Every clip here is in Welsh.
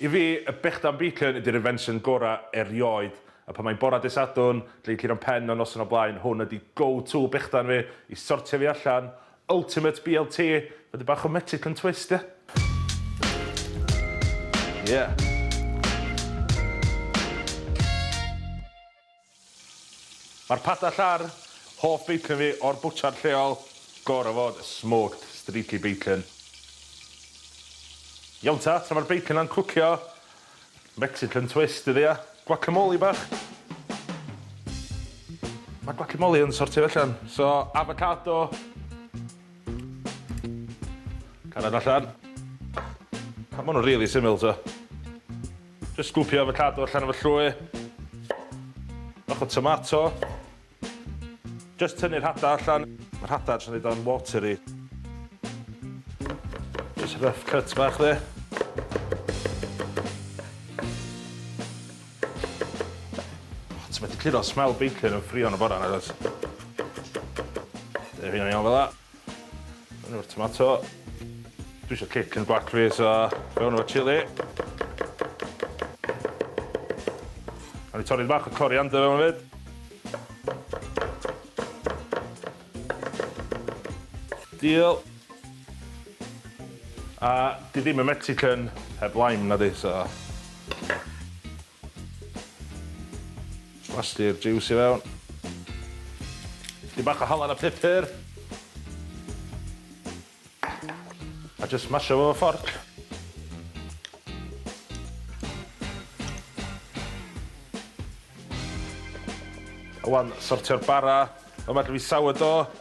I fi, y Bechdan Brecwast ydy'r invention gorau erioed. A pan mae'n bora dy Sadwrn, lle cyn o'n pen o noson o blaen, hwn ydy go-to Bechdan fi i sortio fi allan. Ultimate BLT, fyddi bach o Mexican twist, ie? Yeah. Mae'r padall ar hoff bacon fi o'r bwtsiar lleol, gorau fod smoked streaky bacon. Iawn ta, tra mae'r bacon a'n cwcio, Mexican twist ydi ia, guacamole bach. Mae guacamole yn sortio allan, so avocado. Canad allan. Mae hwnnw'n really syml ta. Just scoopio avocado allan efo llwy. Bach o tomato. Just tynnu'r hada allan. Mae'r hada yn neud o'n watery. Just rough cut bach dde. Ti'n medru curo smell bacon yn ffrio yn y bora na dod. Dwi fi'n iawn fel la. Fewn o'r tomato. Dwi eisiau cic yn gwac fi, so fewn o'r chili. Awn i torri'n bach o coriander fewn fyd. Deal. A di ddim yn Mexican heb lime na di, so... Slasti'r juice i fewn. Di bach o halan a pupur. A just masho fo fforc. A wan sortio'r bara. Yma gyda fi sourdough.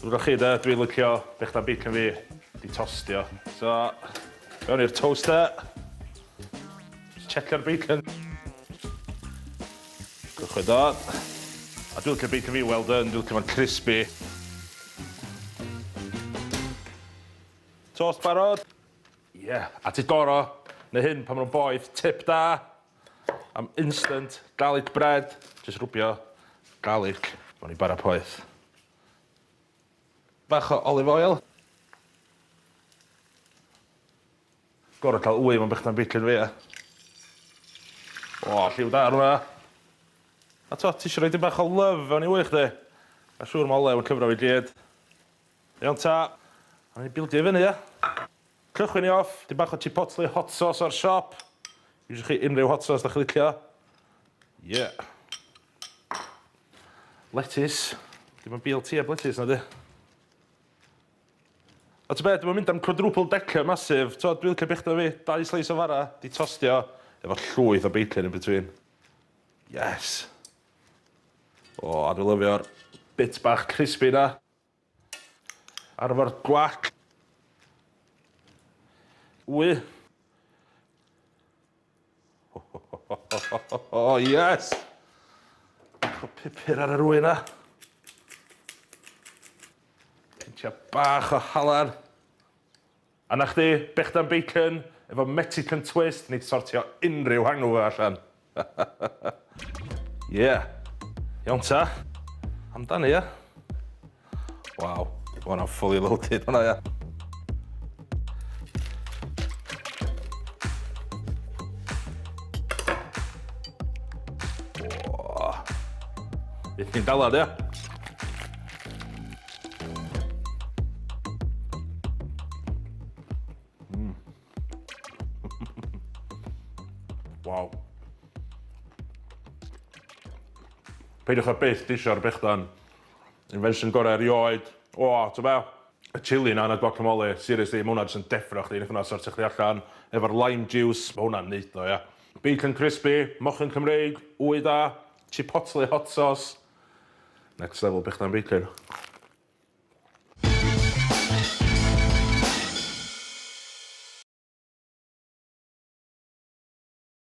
Dwi'n chi da, dwi'n licio Bechdan Brecwast fi di tostio. So, fewn i'r toaster. Checio'r bacon. Gwchwyd dod. A dwi'n licio bacon fi well done, dwi'n licio fo'n crispy. Toast barod. Yeah, a ti goro, neu hyn pan ma'n boeth, tip da. Am instant garlic bread. Just rwbio garlic, fo'n i bara poeth. Bach o olive oil. Gorau cael wy mewn Bechdan Brecwast fi, e. O, lliw da hwnna. A to, ti eisiau rhoi dim bach o love fewn i wy chdi? A siŵr mae olew yn cyfro fi gyd. Iawn ta, a ni'n bildio i fyny, e. Cychwyn i off, dim bach o chipotle hot sauce o'r siop. Iwsio chi unrhyw hot sauce da chi licio. Yeah. Lettuce. Dim yn BLT ab lettuce na di. A ti'n beth, dwi'n mynd am quadruple decker masif. Dwi'n licio Bechdan fi, 2 slice o fara, di tostio, efo llwyth o bacon in between. Yes. O, a dwi'n lyfio'r bit bach crispy na. Ar efo'r gwac. Wy. O, yes. Bach o pupur ar yr wy na. Tia bach o halan. A na chdi, Bechdan Brecwast, efo Mexican twist, nid sortio unrhyw hangover allan. Yeah. Iawn ta. Amdani, ia. Waw. Hwna'n fully loaded, hwnna, ia. O. Bydd ni'n dalad, ia. Waw. Peidiwch â byth disio'r Bechdan. Invention gorau erioed. O, ti'n be? Y chili na y guacamole. Seriously, mae hwnna jyst yn deffro chdi. Nid hwnna sortio chdi allan. Efo'r lime juice. Mae hwnna'n neud o, ia. Bacon crispy, mochyn Cymreig, wy da, chipotle hot sauce. Next level Bechdan Brecwast.